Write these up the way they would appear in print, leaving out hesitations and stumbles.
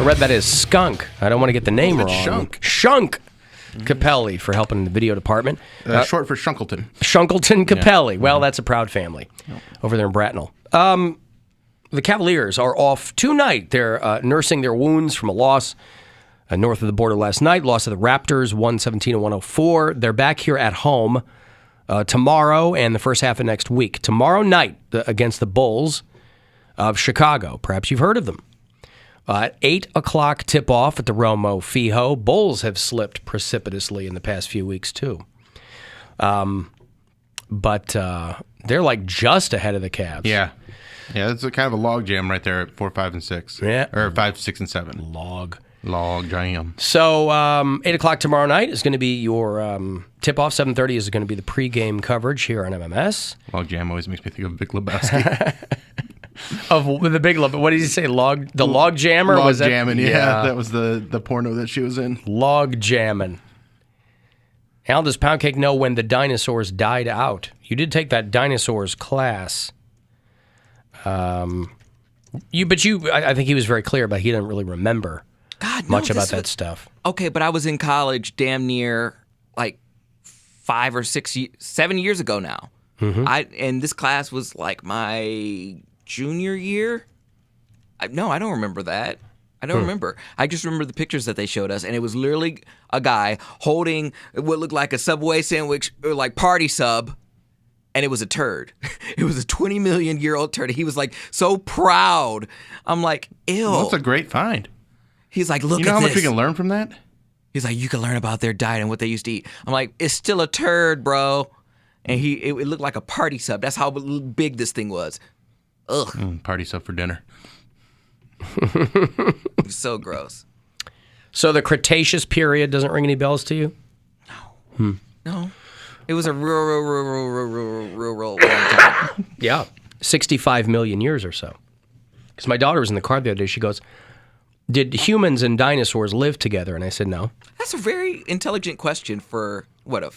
I read that as skunk. I don't want to get the name wrong. Shunk Capelli for helping in the video department. Short for Shunkleton. Shunkleton Capelli. Well, that's a proud family over there in Bracknell. The Cavaliers are off tonight. They're nursing their wounds from a loss north of the border last night. Loss of the Raptors, 117-104. They're back here at home tomorrow and the first half of next week. Tomorrow night against the Bulls of Chicago. Perhaps you've heard of them. 8 o'clock tip-off at the Romo Fijo. Bulls have slipped precipitously in the past few weeks, too. But they're like just ahead of the Cavs. Yeah. Yeah, that's kind of a log jam right there at 4, 5, and 6. Yeah. Or 5, 6, and 7. Log jam. So 8 o'clock tomorrow night is going to be your tip-off. 7:30 is going to be the pregame coverage here on MMS. Log jam always makes me think of Big Lebowski. Of the Big Love. What did he say? The log jammer? Log was that? jamming, yeah. That was the porno that she was in. Log jamming. How does Poundcake know when the dinosaurs died out? You did take that dinosaurs class. I think he was very clear, but he didn't really remember much about that stuff. Okay, but I was in college damn near like 5 or 6, 7 years ago now. Mm-hmm. And this class was like my junior year. I don't remember that. I don't remember. I just remember the pictures that they showed us, and it was literally a guy holding what looked like a Subway sandwich, or like party sub, and it was a turd. It was a 20 million year old turd. He was like so proud. I'm like, ew. Well, that's a great find. He's like, look at this. You know how much we can learn from that? He's like, you can learn about their diet and what they used to eat. I'm like, it's still a turd, bro. And it looked like a party sub. That's how big this thing was. Ugh. Party sub for dinner. It was so gross. So the Cretaceous period doesn't ring any bells to you? No. No. It was a real long time. Yeah. 65 million years or so. Because my daughter was in the car the other day. She goes, did humans and dinosaurs live together? And I said, no. That's a very intelligent question for, what, a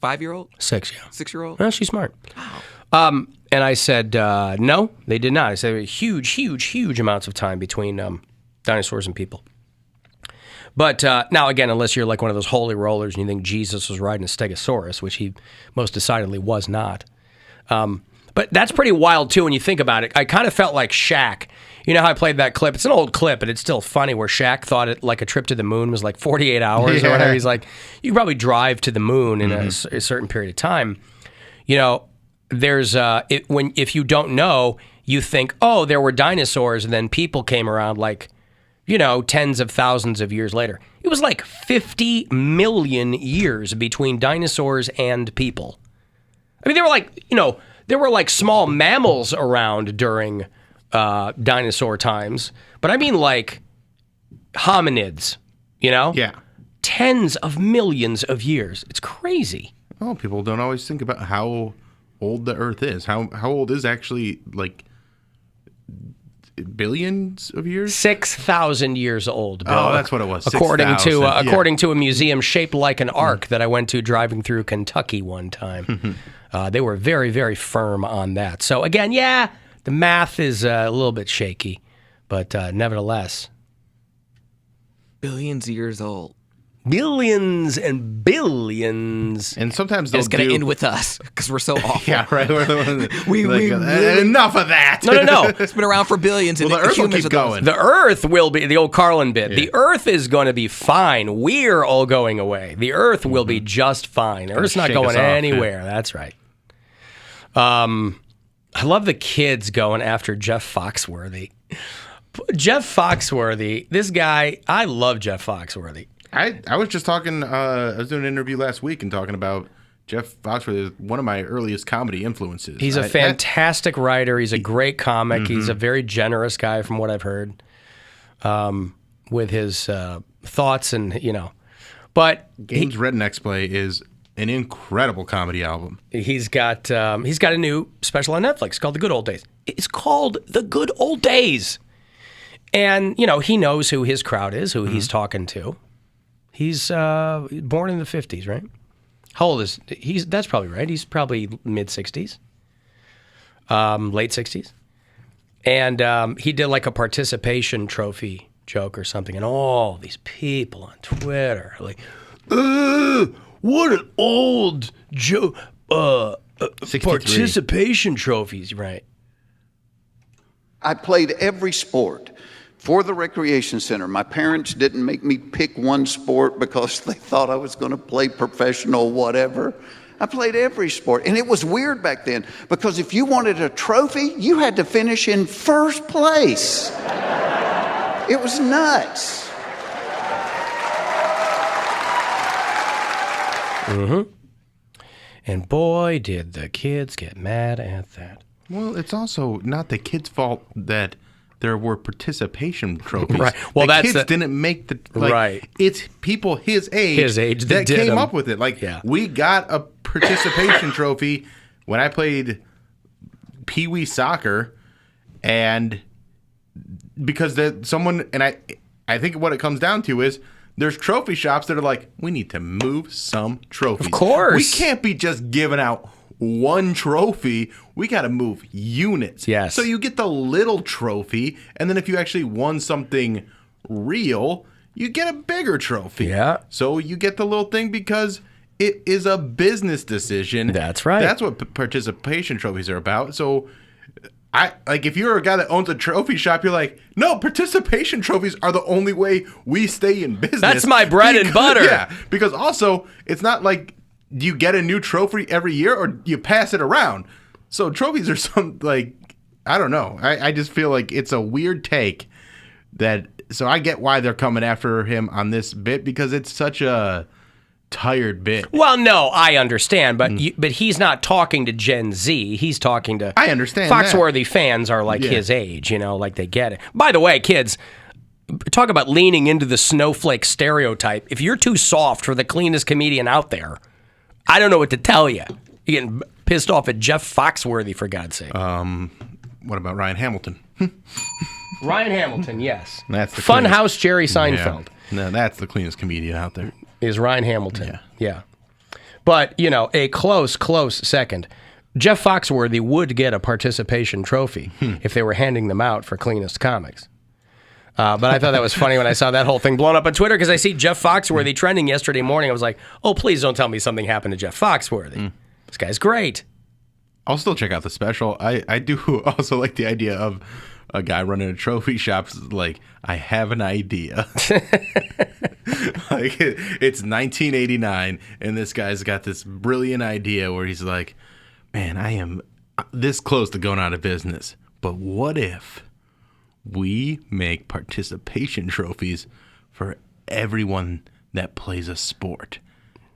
5-year-old? 6, yeah. 6-year-old? Well, she's smart. Wow. And I said, no, they did not. I said, huge amounts of time between dinosaurs and people. But now, again, unless you're like one of those holy rollers and you think Jesus was riding a stegosaurus, which he most decidedly was not. But that's pretty wild, too, when you think about it. I kind of felt like Shaq. You know how I played that clip? It's an old clip, but it's still funny, where Shaq thought it like a trip to the moon was like 48 hours or whatever. He's like, you can probably drive to the moon in a certain period of time. You know, there's if you don't know, you think, oh, there were dinosaurs, and then people came around like, you know, tens of thousands of years later. It was like 50 million years between dinosaurs and people. I mean, there were like small mammals around during dinosaur times, but I mean like hominids, you know? Yeah. Tens of millions of years. It's crazy. Well, people don't always think about how old the Earth is. How old is actually, like, billions of years? 6,000 years old, Bill. Oh, that's what it was. According to a museum shaped like an ark that I went to driving through Kentucky one time. They were very, very firm on that. So again, yeah, the math is a little bit shaky, but nevertheless. Billions of years old. Billions and billions. And sometimes it's going to end with us because we're so awful. Yeah, right. we really, enough of that. No. It's been around for billions. Well, and the Earth will keep going. The Earth will be, the old Carlin bit, the Earth is going to be fine. We're all going away. The Earth will be just fine. The Earth's not going anywhere. That's right. I love the kids going after Jeff Foxworthy. Jeff Foxworthy, this guy, I love Jeff Foxworthy. I was just talking, I was doing an interview last week and talking about Jeff Foxworthy is one of my earliest comedy influences. He's a fantastic writer. He's a great comic. He's a very generous guy from what I've heard with his thoughts and, you know. But Games Rednecks Play is an incredible comedy album. He's got a new special on Netflix called The Good Old Days. It's called The Good Old Days. And, you know, he knows who his crowd is, who he's talking to. He's born in the 50s, right? How old is he? That's probably right. He's probably mid-60s, late 60s. And he did like a participation trophy joke or something, and all these people on Twitter are like, what an old joke. 63. Participation trophies, right? I played every sport for the recreation center. My parents didn't make me pick one sport because they thought I was going to play professional whatever. I played every sport. And it was weird back then because if you wanted a trophy, you had to finish in first place. It was nuts. Mm-hmm. And boy, did the kids get mad at that. Well, it's also not the kids' fault that there were participation trophies. Right. Well, the kids didn't make the right. It's people his age that did came them. up with it. Like we got a participation trophy when I played Pee Wee soccer, and because I think what it comes down to is there's trophy shops that are like, we need to move some trophies. Of course. We can't be just giving out one trophy. We got to move units. Yes. So you get the little trophy, and then if you actually won something real, you get a bigger trophy. Yeah. So you get the little thing because it is a business decision. That's right. That's what participation trophies are about. So if you're a guy that owns a trophy shop, you're like, no, participation trophies are the only way we stay in business. That's my bread and butter. Yeah, because also it's not like you get a new trophy every year or you pass it around. So trophies are I don't know. I just feel like it's a weird take so I get why they're coming after him on this bit because it's such a tired bit. Well, no, I understand, but but he's not talking to Gen Z. He's talking to I understand Foxworthy fans are like his age, like they get it. By the way, kids, talk about leaning into the snowflake stereotype. If you're too soft for the cleanest comedian out there, I don't know what to tell you. You're getting pissed off at Jeff Foxworthy, for God's sake. What about Ryan Hamilton? Ryan Hamilton, yes. That's the Funhouse Jerry Seinfeld. Yeah. No, that's the cleanest comedian out there. Is Ryan Hamilton. Yeah. But, a close second. Jeff Foxworthy would get a participation trophy if they were handing them out for cleanest comics. But I thought that was funny when I saw that whole thing blown up on Twitter because I see Jeff Foxworthy trending yesterday morning. I was like, oh, please don't tell me something happened to Jeff Foxworthy. This guy's great. I'll still check out the special. I do also like the idea of a guy running a trophy shop like, I have an idea. Like it's 1989 and this guy's got this brilliant idea where he's like, man, I am this close to going out of business. But what if we make participation trophies for everyone that plays a sport?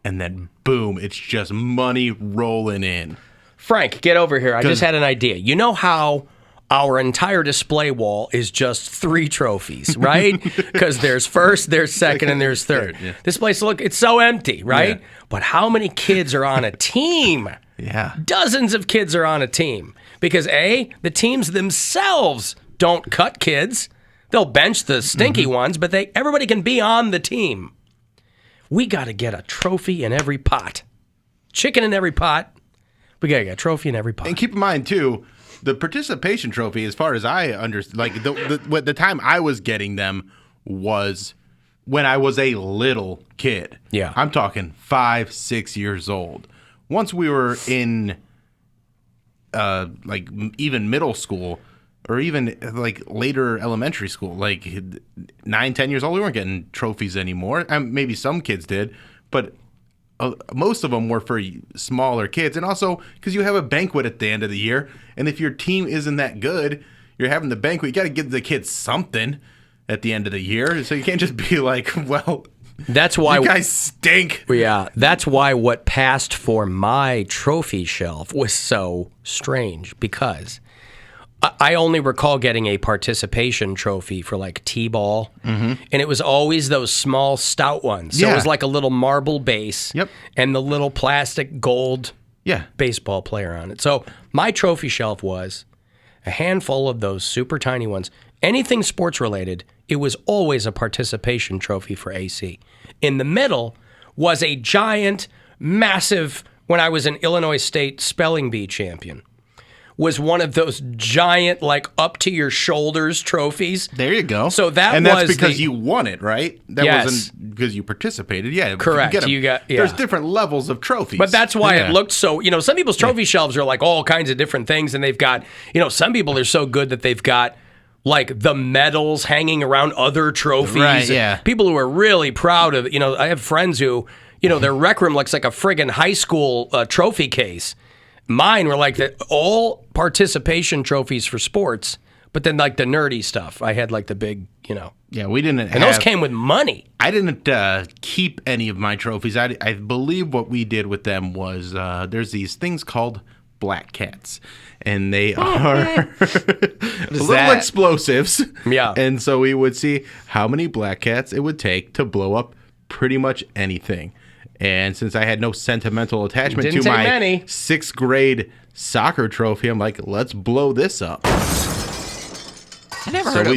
And then boom, it's just money rolling in. Frank, get over here. I just had an idea. You know how our entire display wall is just 3 trophies, right? Because there's first, there's second, and there's third. Yeah. This place, look, it's so empty, right? Yeah. But how many kids are on a team? Yeah. Dozens of kids are on a team. Because A, the teams themselves don't cut kids. They'll bench the stinky ones, but everybody can be on the team. We got to get a trophy in every pot. Chicken in every pot. We got to get a trophy in every pot. And keep in mind, too, the participation trophy, as far as I understand, like the time I was getting them was when I was a little kid. Yeah. I'm talking 5, 6 years old. Once we were in even middle school or even like later elementary school, like 9, 10 years old, we weren't getting trophies anymore. Maybe some kids did, but most of them were for smaller kids. And also because you have a banquet at the end of the year. And if your team isn't that good, you're having the banquet, you got to give the kids something at the end of the year. So you can't just be like, well, that's why you guys stink. Yeah, that's why what passed for my trophy shelf was so strange because I only recall getting a participation trophy for like T-ball, and it was always those small, stout ones. So it was like a little marble base and the little plastic gold baseball player on it. So my trophy shelf was a handful of those super tiny ones. Anything sports related, it was always a participation trophy for AC. In the middle was a giant, massive, when I was an Illinois State spelling bee champion, was one of those giant, like up to your shoulders trophies. There you go. So that's because you won it, right? That Yes. wasn't because you participated. Yeah, Correct. There's different levels of trophies. But that's why it looked so, some people's trophy shelves are like all kinds of different things. And they've got, some people are so good that they've got like the medals hanging around other trophies. Right, yeah. People who are really proud of, I have friends who, their rec room looks like a friggin' high school trophy case. Mine were like all participation trophies for sports, but then like the nerdy stuff. I had like the big, Yeah, we didn't. And those came with money. I didn't keep any of my trophies. I believe what we did with them was there's these things called black cats, and they are little explosives. Yeah. And so we would see how many black cats it would take to blow up pretty much anything. And since I had no sentimental attachment to my 6th grade soccer trophy, I'm like, let's blow this up. I never heard of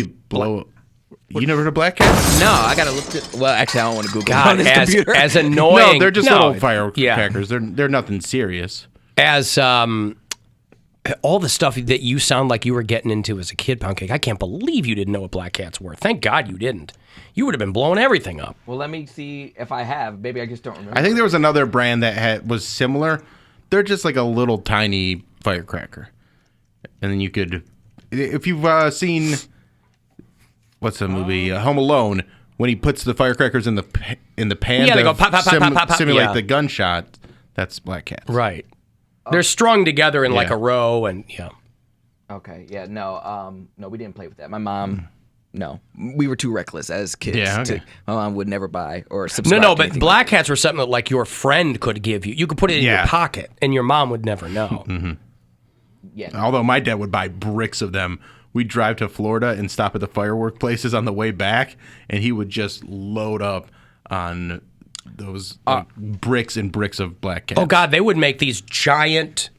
You never heard of black cats? No, I gotta look at. Well, actually, I don't want to Google God, on this computer. as annoying. No, they're just little firecrackers. Yeah. They're nothing serious. As all the stuff that you sound like you were getting into as a kid, Poundcake, I can't believe you didn't know what black cats were. Thank God you didn't. You would have been blowing everything up. Well, let me see if I have. Maybe I just don't remember. I think there was another brand that was similar. They're just like a little tiny firecracker. And then you could, if you've seen, what's the movie, Home Alone, when he puts the firecrackers in the pan Yeah, they go pop, pop, pop, pop, pop, pop. simulate Yeah. the gunshot, that's black cats. Right. They're strung together in like Yeah. a row, and Okay, yeah, no, we didn't play with that. My mom, no, we were too reckless as kids. Yeah, okay. My mom would never buy or subscribe. No, to but anything black like cats were something that like your friend could give you. You could put it in your Yeah. pocket, and your mom would never know. that. Yeah, Although my dad would buy bricks of them. We'd drive to Florida and stop at the firework places on the way back, and he would just load up on those bricks and bricks of black cats. Oh God, they would make these giant,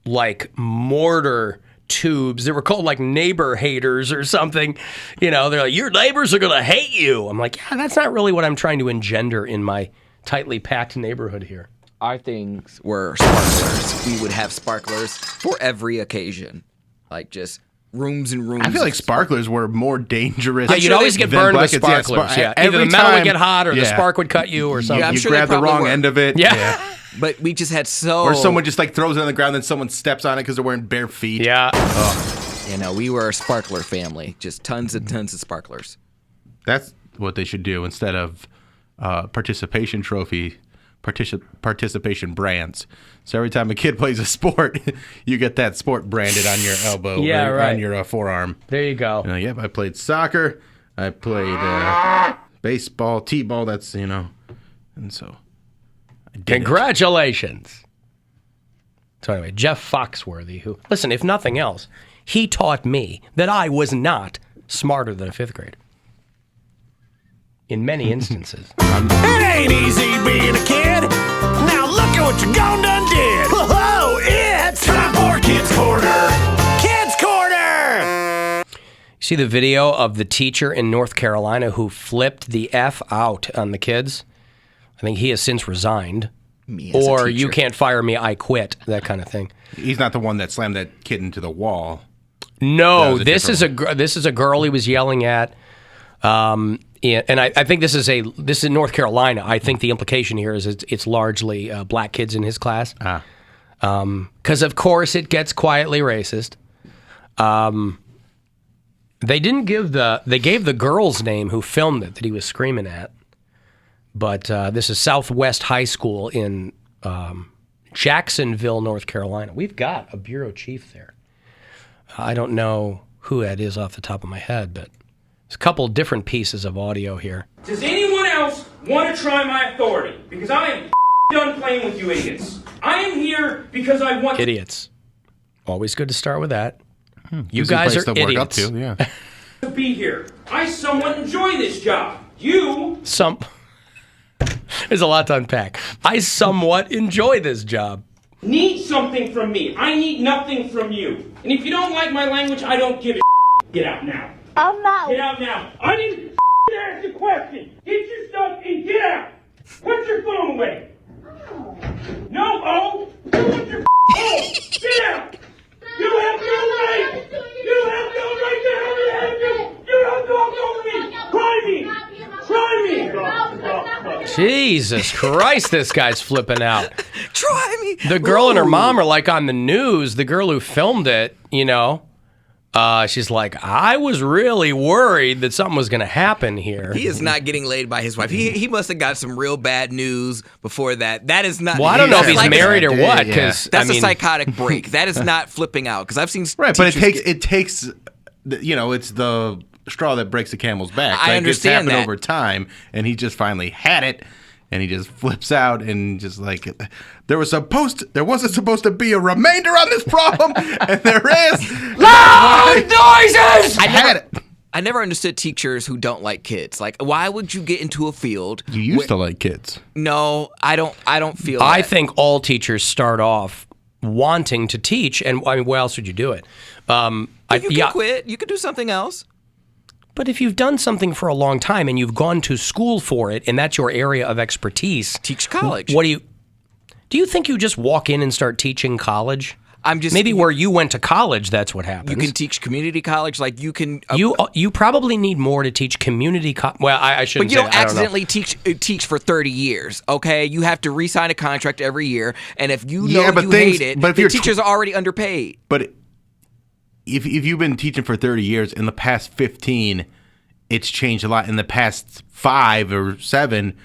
like mortar tubes. They were called like neighbor haters or something. They're like, your neighbors are gonna hate you. I'm like, yeah, that's not really what I'm trying to engender in my tightly packed neighborhood here. our things were sparklers. We would have sparklers for every occasion, like just rooms and rooms. I feel like sparklers were more dangerous. Yeah, you'd always get burned with sparklers. Yeah, either the metal would get hot or the spark would cut you or something. Yeah, I'm you sure they grab the probably wrong were. end of it. Yeah. But we just had so. Or someone just like throws it on the ground, then someone steps on it because they're wearing bare feet. Yeah. We were a sparkler family. Just tons and tons of sparklers. That's what they should do instead of participation trophy, participation brands. So every time a kid plays a sport, you get that sport branded on your elbow, Yeah, right. on your forearm. There you go. Yep, I played soccer. I played baseball, t-ball. That's and so. I did Congratulations. So anyway, Jeff Foxworthy, who, listen, if nothing else, he taught me that I was not smarter than a fifth grader. In many instances. It ain't easy being a kid. Now look at what you gone done did. Whoa, it's time for Kids Corner. Kids Corner. See the video of the teacher in North Carolina who flipped the F out on the kids? I think he has since resigned. Me as a Or teacher. you can't fire me, I quit. That kind of thing. He's not the one that slammed that kid into the wall. No, That was a this different is a girl he was yelling at. And I think this is in North Carolina. I think the implication here is it's largely black kids in his class. Because of course it gets quietly racist. They gave the girl's name who filmed it that he was screaming at. But this is Southwest High School in Jacksonville, North Carolina. We've got a bureau chief there. I don't know who that is off the top of my head, but there's a couple different pieces of audio here. Does anyone else want to try my authority? Because I am done playing with you idiots. I am here because I want Idiots. Always good to start with that. You Gives you a guys place are to work up idiots. to, yeah. to be here. I somewhat enjoy this job. You There's a lot to unpack. I somewhat enjoy this job. need something from me. I need nothing from you. And if you don't like my language, I don't give a Get out now. I'm not. Get out now. I need to ask a question. Get your stuff and get out. Put your phone away. No, oh, you want your phone. Get out. You don't have Jesus Christ, this guy's flipping out. Try me. The girl and her mom are like on the news. The girl who filmed it, she's like, I was really worried that something was going to happen here. He is not getting laid by his wife. He must have got some real bad news before that. That is not. Well, I don't know if he's like married or what. Because that's a psychotic break. That is not flipping out. Because I've seen right, but it takes, it's the straw that breaks the camel's back. I understand it's happened that over time, and he just finally had it, and he just flips out and just like there wasn't supposed to be a remainder on this problem, and there is. Loud noises. I never understood teachers who don't like kids. Like, why would you get into a field? You used to like kids. No, I don't feel. I that. think all teachers start off wanting to teach, and I mean, why else would you do it? You can quit. You could do something else. But if you've done something for a long time and you've gone to school for it, and that's your area of expertise, teach college. What do you think you just walk in and start teaching college? Maybe where you went to college, that's what happens. You can teach community college, like you can. You probably need more to teach community. Well, I shouldn't. But you say, don't accidentally teach for 30 years. Okay, you have to re-sign a contract every year, and if you know you hate it, but the teachers are already underpaid. But if you've been teaching for 30 years, in the past 15, it's changed a lot. In the past 5 or 7.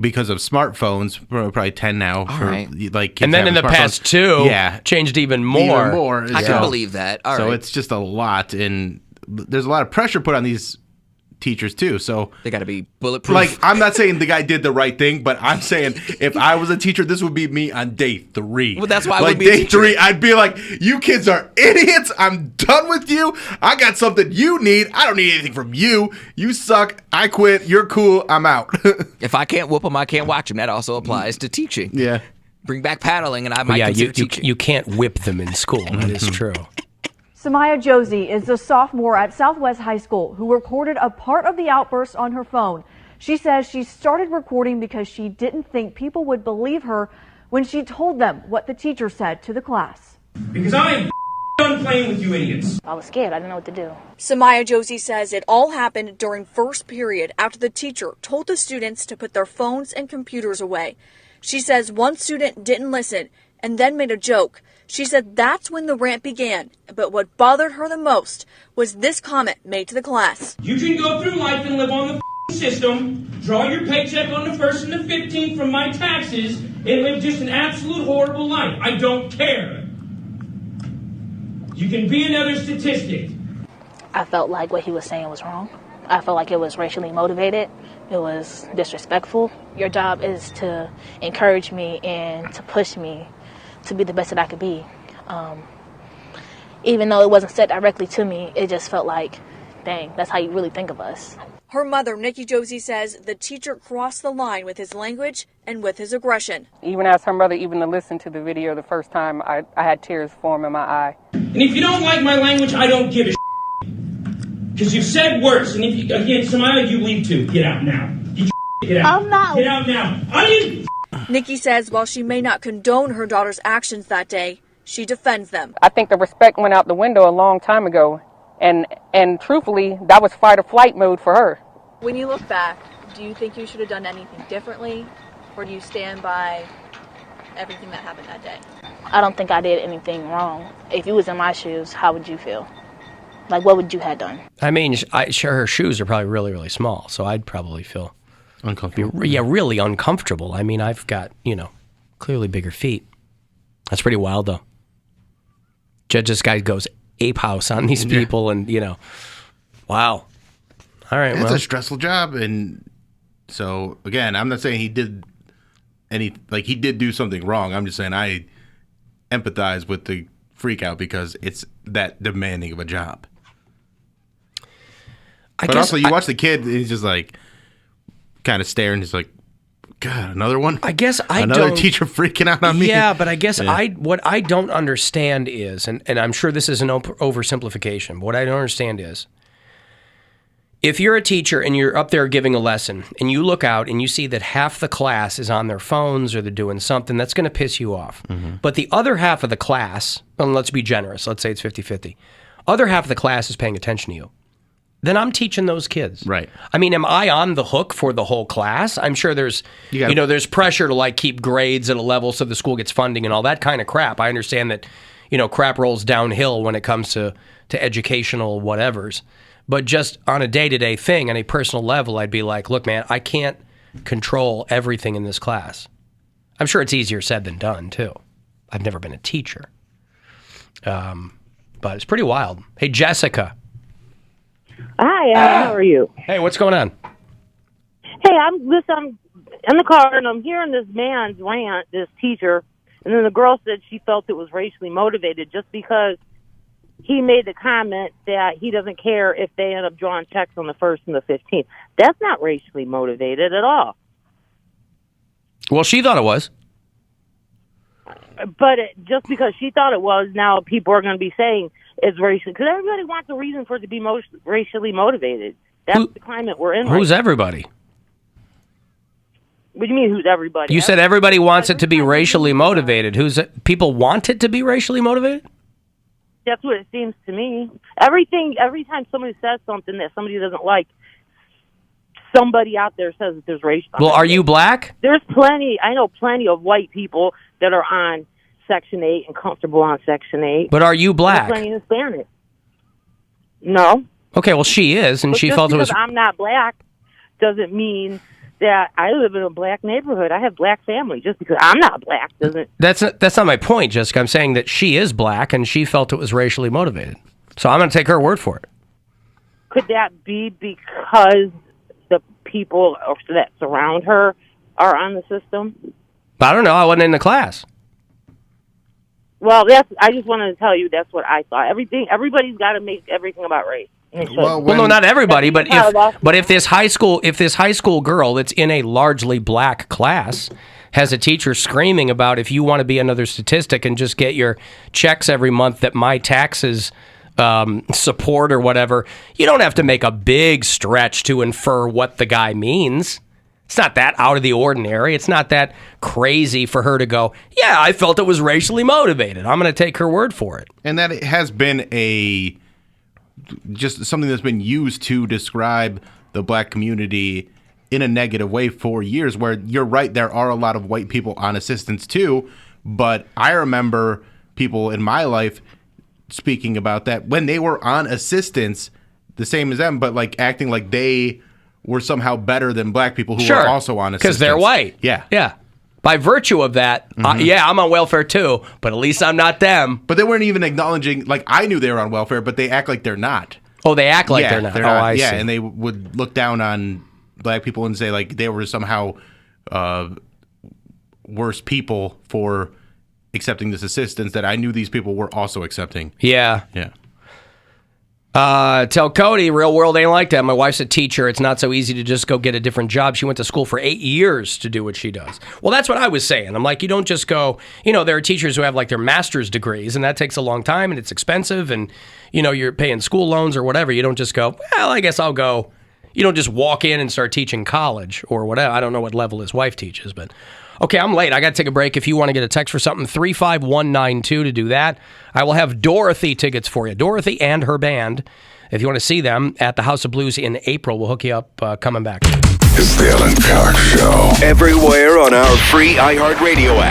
Because of smartphones, probably 10 now. All right. Like, and then in the past 2, changed even more. I can believe that. All right. So it's just a lot, and there's a lot of pressure put on these teachers too. So they got to be bulletproof. Like, I'm not saying the guy did the right thing, but I'm saying if I was a teacher, this would be me on day 3. Well, that's why I like would be day 3, I'd be like, "You kids are idiots. I'm done with you. I got something you need. I don't need anything from you. You suck. I quit. You're cool. I'm out." If I can't whoop them, I can't watch them. That also applies to teaching. Yeah. Bring back paddling, and I might consider teaching. You can't whip them in school. That is true. Samaya Josie is a sophomore at Southwest High School who recorded a part of the outburst on her phone. She says she started recording because she didn't think people would believe her when she told them what the teacher said to the class. Because I am done playing with you idiots. I was scared. I didn't know what to do. Samaya Josie says it all happened during first period after the teacher told the students to put their phones and computers away. She says one student didn't listen and then made a joke. She said that's when the rant began, but what bothered her the most was this comment made to the class. You can go through life and live on the system, draw your paycheck on the 1st and the 15th from my taxes, and live just an absolute horrible life. I don't care. You can be another statistic. I felt like what he was saying was wrong. I felt like it was racially motivated. It was disrespectful. Your job is to encourage me and to push me to be the best that I could be. Even though it wasn't said directly to me, it just felt like, dang, that's how you really think of us. Her mother, Nikki Josie, says the teacher crossed the line with his language and with his aggression. Even as her mother, even to listen to the video the first time, I had tears form in my eye. And if you don't like my language, I don't give a because you've said worse. And if you, again, Samaya, you leave too. Get out now. Get out. I'm not. Get out now. Nikki says while she may not condone her daughter's actions that day, she defends them. I think the respect went out the window a long time ago. And truthfully, that was fight or flight mode for her. When you look back, do you think you should have done anything differently? Or do you stand by everything that happened that day? I don't think I did anything wrong. If you was in my shoes, how would you feel? Like, what would you have done? I mean, her shoes are probably really, really small, so I'd probably feel uncomfortable. Really uncomfortable. I mean, I've got, clearly bigger feet. That's pretty wild, though. This guy goes ape house on these people, and, wow. All right, it's a stressful job, and so, again, I'm not saying he did he did do something wrong. I'm just saying I empathize with the freak out because it's that demanding of a job. But also, you watch the kid, and he's just like, kind of staring. He's like, God, another one? I guess another teacher freaking out on me? Yeah, but I guess what I don't understand is, and I'm sure this is an oversimplification, but what I don't understand is, if you're a teacher and you're up there giving a lesson, and you look out and you see that half the class is on their phones or they're doing something, that's going to piss you off. Mm-hmm. But the other half of the class, and let's be generous, let's say it's 50-50, other half of the class is paying attention to you. then I'm teaching those kids. Right. I mean, am I on the hook for the whole class? I'm sure there's, there's pressure to like keep grades at a level so the school gets funding and all that kind of crap. I understand that, crap rolls downhill when it comes to educational whatevers. But just on a day-to-day thing, on a personal level, I'd be like, look, man, I can't control everything in this class. I'm sure it's easier said than done, too. I've never been a teacher. But it's pretty wild. Hey, Jessica. Hi, Alan. How are you? Hey, what's going on? Hey, I'm in the car and I'm hearing this man's rant, this teacher, and then the girl said she felt it was racially motivated just because he made the comment that he doesn't care if they end up drawing checks on the 1st and the 15th. That's not racially motivated at all. Well, she thought it was. But just because she thought it was, now people are going to be saying it's racial. Because everybody wants a reason for it to be racially motivated. That's the climate we're in. Who's everybody? What do you mean, who's everybody? You said everybody wants it to be racially motivated. People want it to be racially motivated? That's what it seems to me. Every time somebody says something that somebody doesn't like, somebody out there says that there's race. Well, are you black? I know plenty of white people that are on Section 8 and comfortable on Section 8. But are you black? There's plenty of Hispanic. No. Okay, well, she is, and but she felt it was... I'm not black doesn't mean that I live in a black neighborhood. I have black family. Just because I'm not black doesn't... That's not my point, Jessica. I'm saying that she is black, and she felt it was racially motivated. So I'm going to take her word for it. Could that be because the people that surround her are on the system? I don't know. I wasn't in the class. Well, I just wanted to tell you that's what I thought. Everybody's got to make everything about race. Well, no, not everybody, but if this high school girl that's in a largely black class has a teacher screaming about if you want to be another statistic and just get your checks every month that my taxes support or whatever, you don't have to make a big stretch to infer what the guy means. It's not that out of the ordinary. It's not that crazy for her to go, yeah, I felt it was racially motivated. I'm going to take her word for it. And that it has been just something that's been used to describe the black community in a negative way for years, where you're right, there are a lot of white people on assistance too, but I remember people in my life speaking about that when they were on assistance, the same as them, but like acting like they were somehow better than black people who were also on assistance. Because they're white. Yeah. Yeah. By virtue of that, I'm on welfare too, but at least I'm not them. But they weren't even acknowledging, like, I knew they were on welfare, but they act like they're not. Oh, they act like they're not. I see. And they would look down on black people and say, like, they were somehow worse people for accepting this assistance that I knew these people were also accepting. Yeah. Yeah. Tell Cody, real world ain't like that. My wife's a teacher. It's not so easy to just go get a different job. She went to school for 8 years to do what she does. Well, that's what I was saying. I'm like, you don't just go, there are teachers who have like their master's degrees, and that takes a long time, and it's expensive, and, you're paying school loans or whatever. You don't just go, well, I guess I'll go. You don't just walk in and start teaching college or whatever. I don't know what level his wife teaches, but... Okay, I'm late. I got to take a break. If you want to get a text for something, 35192 to do that. I will have Dorothy tickets for you. Dorothy and her band. If you want to see them at the House of Blues in April, we'll hook you up coming back. It's the Alan Cox Show. Everywhere on our free iHeartRadio app.